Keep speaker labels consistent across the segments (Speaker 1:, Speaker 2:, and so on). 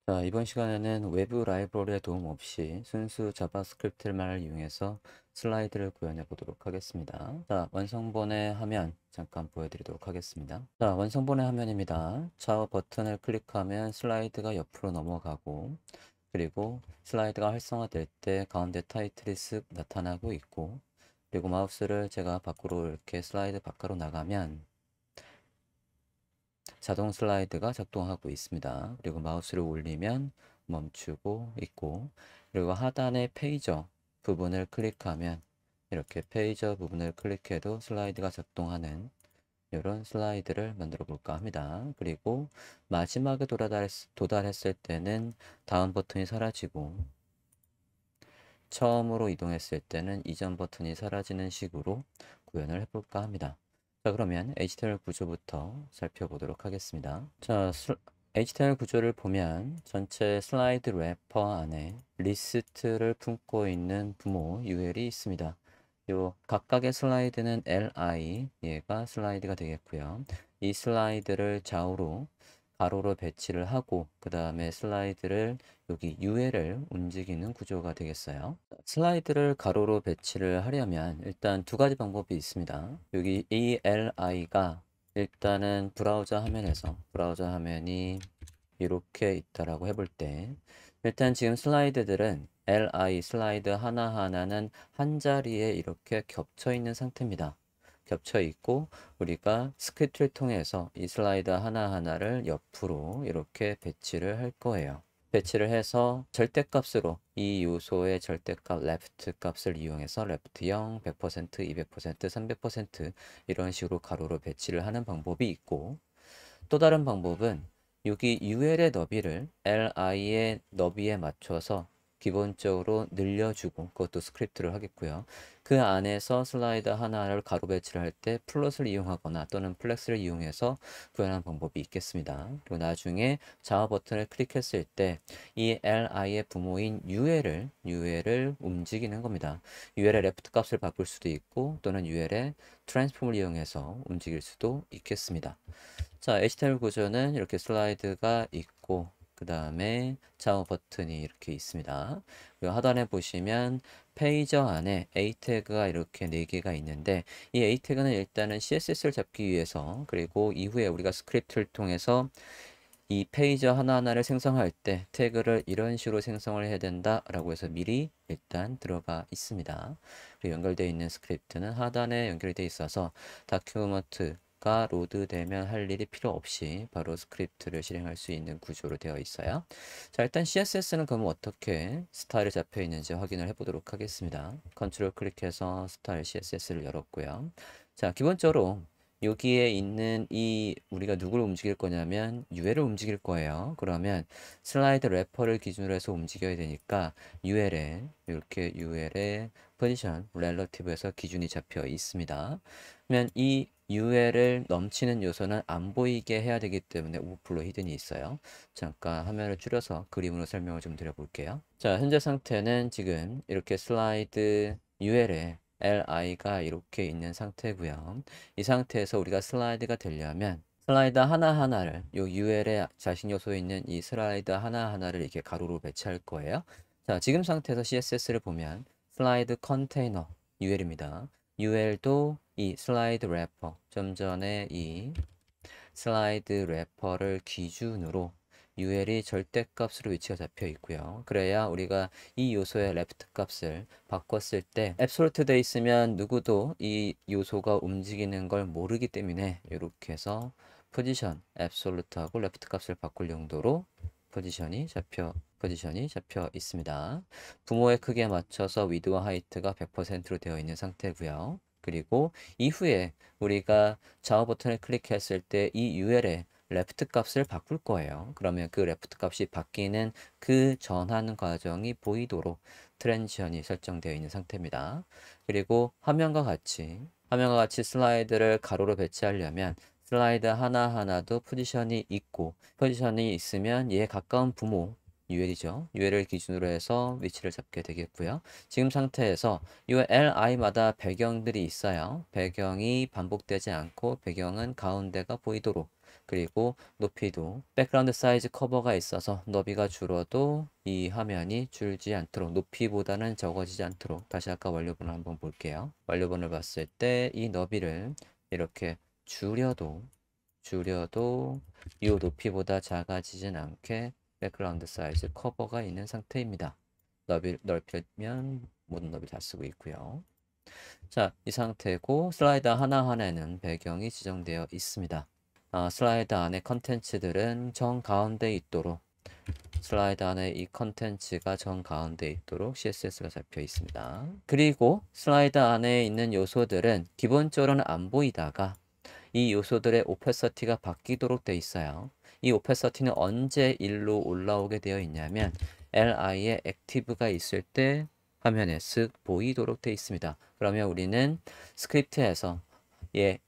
Speaker 1: 자, 이번 시간에는 외부 라이브러리의 도움 없이 순수 자바스크립트만을 이용해서 슬라이드를 구현해 보도록 하겠습니다. 자, 완성본의 화면 잠깐 보여드리도록 하겠습니다. 자, 완성본의 화면입니다. 좌우 버튼을 클릭하면 슬라이드가 옆으로 넘어가고, 그리고 슬라이드가 활성화될 때 가운데 타이틀이 쓱 나타나고 있고, 그리고 마우스를 제가 밖으로 이렇게 슬라이드 밖으로 나가면 자동 슬라이드가 작동하고 있습니다. 그리고 마우스를 올리면 멈추고 있고, 그리고 하단의 페이저 부분을 클릭하면 이렇게 페이저 부분을 클릭해도 슬라이드가 작동하는 이런 슬라이드를 만들어 볼까 합니다. 그리고 마지막에 도달했을 때는 다음 버튼이 사라지고, 처음으로 이동했을 때는 이전 버튼이 사라지는 식으로 구현을 해볼까 합니다. 자, 그러면 HTML 구조부터 살펴보도록 하겠습니다. 자, HTML 구조를 보면 전체 슬라이드 래퍼 안에 리스트를 품고 있는 부모 UL이 있습니다. 요 각각의 슬라이드는 li, 얘가 슬라이드가 되겠고요. 이 슬라이드를 좌우로 가로로 배치를 하고 그 다음에 슬라이드를 여기 UL을 움직이는 구조가 되겠어요. 슬라이드를 가로로 배치를 하려면 일단 두 가지 방법이 있습니다. 여기 이 li가 일단은 브라우저 화면이 이렇게 있다라고 해볼 때 일단 지금 슬라이드들은 li 슬라이드 하나하나는 한 자리에 이렇게 겹쳐 있는 상태입니다. 겹쳐 있고 우리가 스크립트를 통해서 이 슬라이드 하나하나를 옆으로 이렇게 배치를 할 거예요. 배치를 해서 절대값으로 이 요소의 절대값 레프트 값을 이용해서 레프트 0, 100%, 200%, 300% 이런 식으로 가로로 배치를 하는 방법이 있고, 또 다른 방법은 여기 UL의 너비를 li의 너비에 맞춰서 기본적으로 늘려주고, 그것도 스크립트를 하겠고요. 그 안에서 슬라이드 하나를 가로 배치를 할 때 플롯을 이용하거나 또는 플렉스를 이용해서 구현하는 방법이 있겠습니다. 그리고 나중에 좌우 버튼을 클릭했을 때 이 li의 부모인 UL을 움직이는 겁니다. UL의 레프트 값을 바꿀 수도 있고 또는 UL의 트랜스폼을 이용해서 움직일 수도 있겠습니다. 자, HTML 구조는 이렇게 슬라이드가 있고, 그 다음에 좌우 버튼이 이렇게 있습니다. 그리고 하단에 보시면 페이저 안에 A 태그가 이렇게 4개가 있는데, 이 A 태그는 일단은 CSS를 잡기 위해서, 그리고 이후에 우리가 스크립트를 통해서 이 페이저 하나하나를 생성할 때 태그를 이런 식으로 생성을 해야 된다라고 해서 미리 일단 들어가 있습니다. 그리고 연결되어 있는 스크립트는 하단에 연결되어 있어서 다큐먼트가 로드되면 할 일이 필요 없이 바로 스크립트를 실행할 수 있는 구조로 되어 있어요. 자, 일단 CSS는 그럼 어떻게 스타일이 잡혀 있는지 확인을 해보도록 하겠습니다. 컨트롤 클릭해서 스타일 CSS를 열었고요. 자, 기본적으로 여기에 있는 이 우리가 누구를 움직일 거냐면 UL을 움직일 거예요. 그러면 슬라이드 래퍼를 기준으로 해서 움직여야 되니까 이렇게 UL의 포지션 렐러티브에서 기준이 잡혀 있습니다. 그러면 이 UL을 넘치는 요소는 안 보이게 해야 되기 때문에 오버플로 히든이 있어요. 잠깐 화면을 줄여서 그림으로 설명을 좀 드려볼게요. 자, 현재 상태는 지금 이렇게 슬라이드 UL에 li가 이렇게 있는 상태고요. 이 상태에서 우리가 슬라이드가 되려면 슬라이드 하나하나를 요 UL의 자신 요소에 있는 이 슬라이드 하나하나를 이렇게 가로로 배치할 거예요. 자, 지금 상태에서 CSS를 보면 슬라이드 컨테이너 UL입니다. UL도 이 슬라이드 래퍼, 좀 전에 이 슬라이드 래퍼를 기준으로 UL이 절대값으로 위치가 잡혀 있고요. 그래야 우리가 이 요소의 레프트 값을 바꿨을 때 앱솔루트 돼 있으면 누구도 이 요소가 움직이는 걸 모르기 때문에 이렇게 해서 포지션 앱솔루트하고 레프트 값을 바꿀 용도로 포지션이 잡혀 있습니다. 부모의 크기에 맞춰서 위드와 하이트가 100%로 되어 있는 상태고요. 그리고 이후에 우리가 좌우 버튼을 클릭했을 때 이 UL의 레프트 값을 바꿀 거예요. 그러면 그 레프트 값이 바뀌는 그 전환 과정이 보이도록 트랜지션이 설정되어 있는 상태입니다. 그리고 화면과 같이 슬라이드를 가로로 배치하려면 슬라이드 하나하나도 포지션이 있으면 얘에 가까운 부모 UL이죠. UL을 기준으로 해서 위치를 잡게 되겠고요. 지금 상태에서 이 li마다 배경들이 있어요. 배경이 반복되지 않고 배경은 가운데가 보이도록 그리고 높이도 백그라운드 사이즈 커버가 있어서 너비가 줄어도 이 화면이 줄지 않도록 높이보다는 적어지지 않도록 다시 아까 완료본을 한번 볼게요. 완료본을 봤을 때 이 너비를 이렇게 줄여도 이 높이보다 작아지진 않게 백그라운드 사이즈 커버가 있는 상태입니다. 넓히면 모든 너비 다 쓰고 있고요. 자, 이 상태고 슬라이드 하나하나에는 배경이 지정되어 있습니다. 슬라이드 안에 컨텐츠들은 정가운데 있도록 슬라이드 안에 이 컨텐츠가 정가운데 있도록 CSS가 잡혀 있습니다. 그리고 슬라이드 안에 있는 요소들은 기본적으로는 안 보이다가 이 요소들의 오페서티가 바뀌도록 되어 있어요. 이 오페서티는 언제 1로 올라오게 되어 있냐면 li에 액티브가 있을 때 화면에 쓱 보이도록 되어 있습니다. 그러면 우리는 스크립트에서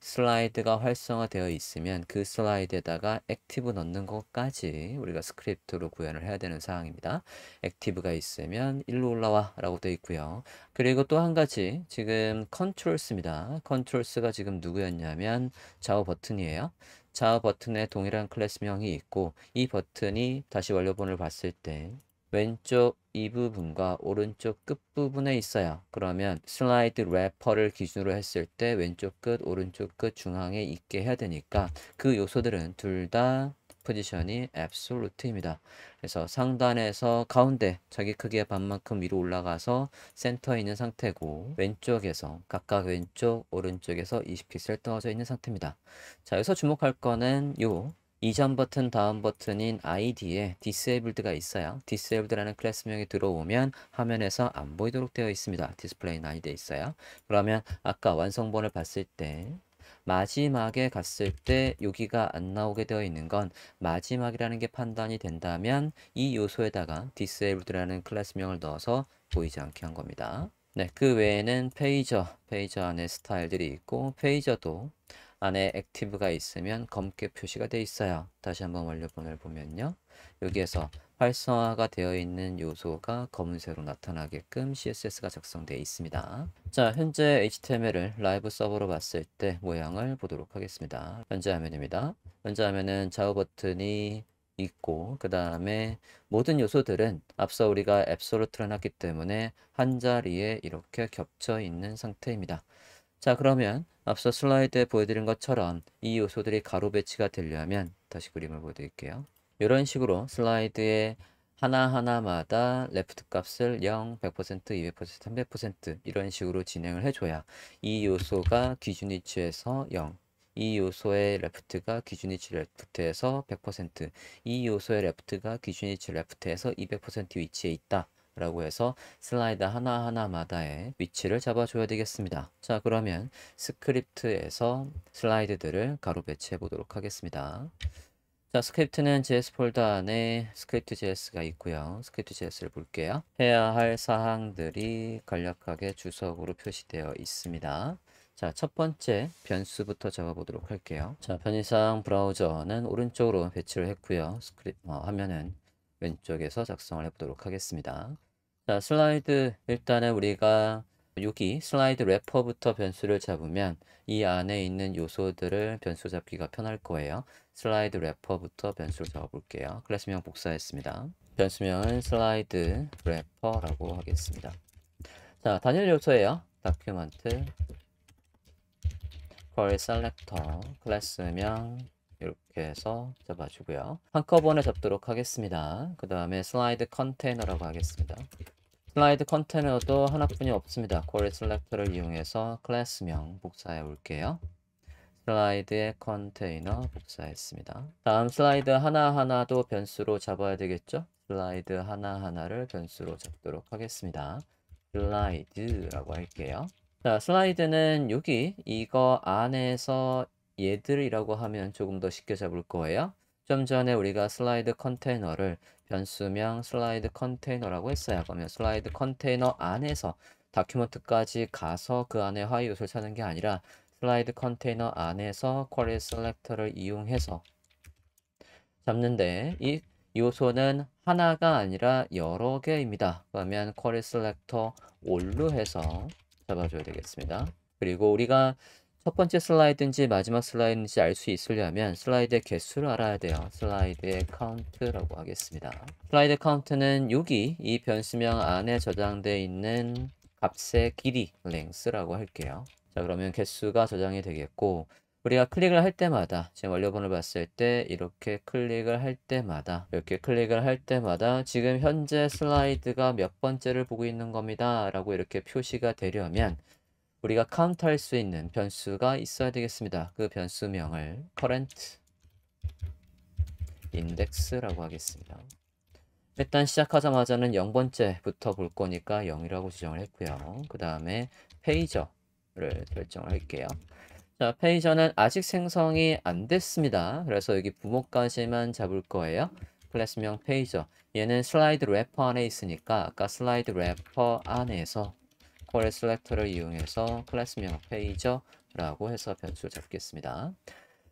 Speaker 1: 슬라이드가 활성화되어 있으면 그 슬라이드에다가 액티브 넣는 것까지 우리가 스크립트로 구현을 해야 되는 사항입니다. 액티브가 있으면 1로 올라와 라고 되어 있고요. 그리고 또 한 가지 지금 컨트롤스입니다. 컨트롤스가 지금 누구였냐면 좌우 버튼이에요. 좌우 버튼에 동일한 클래스명이 있고 이 버튼이 다시 완료본을 봤을 때 왼쪽 이 부분과 오른쪽 끝부분에 있어요. 그러면 슬라이드 래퍼를 기준으로 했을 때 왼쪽 끝, 오른쪽 끝 중앙에 있게 해야 되니까 그 요소들은 둘 다 포지션이 absolute입니다. 그래서 상단에서 가운데 자기 크기의 반만큼 위로 올라가서 센터에 있는 상태고 왼쪽에서 각각 왼쪽, 오른쪽에서 20픽셀 떨어져 있는 상태입니다. 자, 여기서 주목할 거는 요 이전 버튼 다음 버튼인 id에 disabled가 있어요. disabled라는 클래스명이 들어오면 화면에서 안 보이도록 되어 있습니다. 디스플레이는 아니돼 있어요. 그러면 아까 완성본을 봤을 때 마지막에 갔을 때 여기가 안 나오게 되어 있는 건 마지막이라는 게 판단이 된다면 이 요소에다가 disabled라는 클래스명을 넣어서 보이지 않게 한 겁니다. 네, 그 외에는 페이저 안에 스타일들이 있고 페이저도 안에 액티브가 있으면 검게 표시가 되어 있어요. 다시 한번 완료본을 보면요. 여기에서 활성화가 되어 있는 요소가 검은색으로 나타나게끔 CSS가 작성되어 있습니다. 자, 현재 HTML을 라이브 서버로 봤을 때 모양을 보도록 하겠습니다. 현재 화면입니다. 현재 화면은 좌우 버튼이 있고 그 다음에 모든 요소들은 앞서 우리가 앱솔루트를 해놨기 때문에 한 자리에 이렇게 겹쳐 있는 상태입니다. 자, 그러면 앞서 슬라이드에 보여드린 것처럼 이 요소들이 가로 배치가 되려면 다시 그림을 보여드릴게요. 이런 식으로 슬라이드에 하나하나마다 레프트 값을 0, 100%, 200%, 300% 이런 식으로 진행을 해줘야 이 요소가 기준 위치에서 0, 이 요소의 레프트가 기준 위치 레프트에서 100%, 이 요소의 레프트가 기준 위치 레프트에서 200% 위치에 있다. 라고 해서 슬라이드 하나하나마다의 위치를 잡아줘야 되겠습니다. 자, 그러면 스크립트에서 슬라이드들을 가로 배치해 보도록 하겠습니다. 자, 스크립트는 JS 폴더 안에 script.js가 있고요. script.js를 볼게요. 해야 할 사항들이 간략하게 주석으로 표시되어 있습니다. 자, 첫 번째 변수부터 적어보도록 할게요. 자, 편의상 브라우저는 오른쪽으로 배치를 했고요. 화면은 왼쪽에서 작성을 해보도록 하겠습니다. 자, 슬라이드 일단은 우리가 여기 슬라이드 래퍼부터 변수를 잡으면 이 안에 있는 요소들을 변수 잡기가 편할 거예요. 슬라이드 래퍼부터 변수를 잡아볼게요. 클래스명 복사했습니다. 변수명은 슬라이드 래퍼라고 하겠습니다. 자, 단일 요소예요. 다큐멘트 쿼리 셀렉터 클래스명 이렇게 해서 잡아주고요. 한꺼번에 잡도록 하겠습니다. 그 다음에 슬라이드 컨테이너라고 하겠습니다. 슬라이드 컨테이너도 하나뿐이 없습니다. 쿼리 셀렉터를 이용해서 클래스명 복사해 올게요. 슬라이드의 컨테이너 복사했습니다. 다음 슬라이드 하나하나도 변수로 잡아야 되겠죠? 슬라이드 하나하나를 변수로 잡도록 하겠습니다. 슬라이드라고 할게요. 자, 슬라이드는 여기 이거 안에서 얘들이라고 하면 조금 더 쉽게 잡을 거예요. 좀 전에 우리가 슬라이드 컨테이너를 변수명 슬라이드 컨테이너라고 했어요. 그러면 슬라이드 컨테이너 안에서 다큐멘트까지 가서 그 안에 화이 요소를 찾는 게 아니라 슬라이드 컨테이너 안에서 쿼리 셀렉터를 이용해서 잡는데 이 요소는 하나가 아니라 여러 개입니다. 그러면 쿼리 셀렉터 all로 해서 잡아줘야 되겠습니다. 그리고 우리가 첫 번째 슬라이드인지 마지막 슬라이드인지 알 수 있으려면 슬라이드의 개수를 알아야 돼요. 슬라이드의 카운트라고 하겠습니다. 슬라이드 카운트는 여기 이 변수명 안에 저장되어 있는 값의 길이, length라고 할게요. 자, 그러면 개수가 저장이 되겠고, 우리가 클릭을 할 때마다, 지금 완료본을 봤을 때 이렇게 클릭을 할 때마다, 이렇게 클릭을 할 때마다 지금 현재 슬라이드가 몇 번째를 보고 있는 겁니다. 라고 이렇게 표시가 되려면 우리가 카운트할 수 있는 변수가 있어야 되겠습니다. 그 변수명을 current index라고 하겠습니다. 일단 시작하자마자는 0번째부터 볼 거니까 0이라고 지정을 했고요. 그 다음에 페이저를 결정을 할게요. 자, 페이저는 아직 생성이 안 됐습니다. 그래서 여기 부모까지만 잡을 거예요. 클래스명 페이저. 얘는 슬라이드 래퍼 안에 있으니까 아까 슬라이드 래퍼 안에서 쿼리 셀렉터를 이용해서 클래스명 페이저라고 해서 변수 잡겠습니다.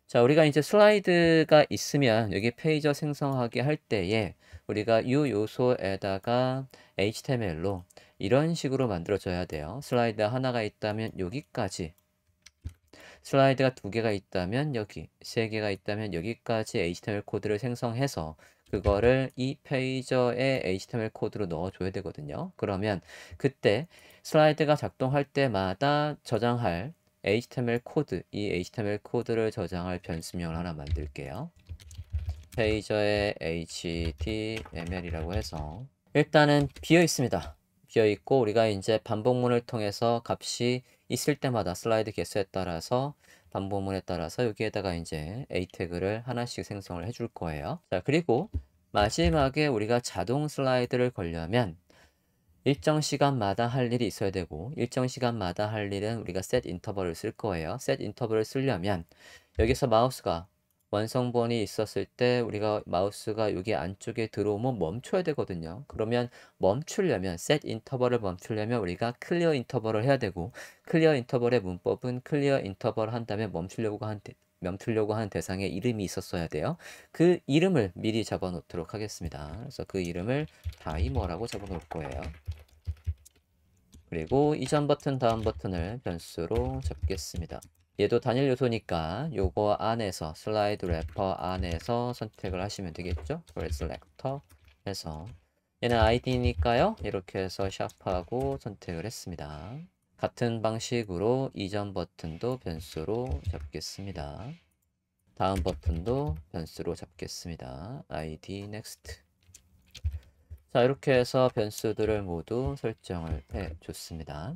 Speaker 1: 자, 우리가 이제 슬라이드가 있으면 여기 페이저 생성하게 할 때에 우리가 이 요소에다가 HTML로 이런 식으로 만들어줘야 돼요. 슬라이드 하나가 있다면 여기까지, 슬라이드가 2개가 있다면 여기, 3개가 있다면 여기까지 HTML 코드를 생성해서 그거를 이 페이저에 HTML 코드로 넣어줘야 되거든요. 그러면 그때 슬라이드가 작동할 때마다 저장할 HTML 코드, 이 HTML 코드를 저장할 변수명을 하나 만들게요. 페이저의 HTML이라고 해서 일단은 비어 있습니다. 비어 있고 우리가 이제 반복문을 통해서 값이 있을 때마다 슬라이드 개수에 따라서 반복문에 따라서 여기에다가 이제 A 태그를 하나씩 생성을 해줄 거예요. 자, 그리고 마지막에 우리가 자동 슬라이드를 걸려면 일정 시간마다 할 일이 있어야 되고 일정 시간마다 할 일은 우리가 set 인터벌을 쓸 거예요. set 인터벌을 쓰려면 여기서 마우스가 완성본이 있었을 때 우리가 마우스가 여기 안쪽에 들어오면 멈춰야 되거든요. 그러면 멈추려면 set 인터벌을 멈추려면 우리가 clear 인터벌을 해야 되고 clear 인터벌의 문법은 clear 인터벌 한 다음에 멈추려고 하는 대상에 이름이 있었어야 돼요. 그 이름을 미리 잡아 놓도록 하겠습니다. 그래서 그 이름을 타이머라고 잡아 놓을 거예요. 그리고 이전 버튼, 다음 버튼을 변수로 잡겠습니다. 얘도 단일 요소니까 요거 안에서 슬라이드 래퍼 안에서 선택을 하시면 되겠죠? 쿼리 셀렉터 해서 얘는 id니까요. 이렇게 해서 샵하고 선택을 했습니다. 같은 방식으로 이전 버튼도 변수로 잡겠습니다. 다음 버튼도 변수로 잡겠습니다. id next. 자, 이렇게 해서 변수들을 모두 설정을 해 줬습니다.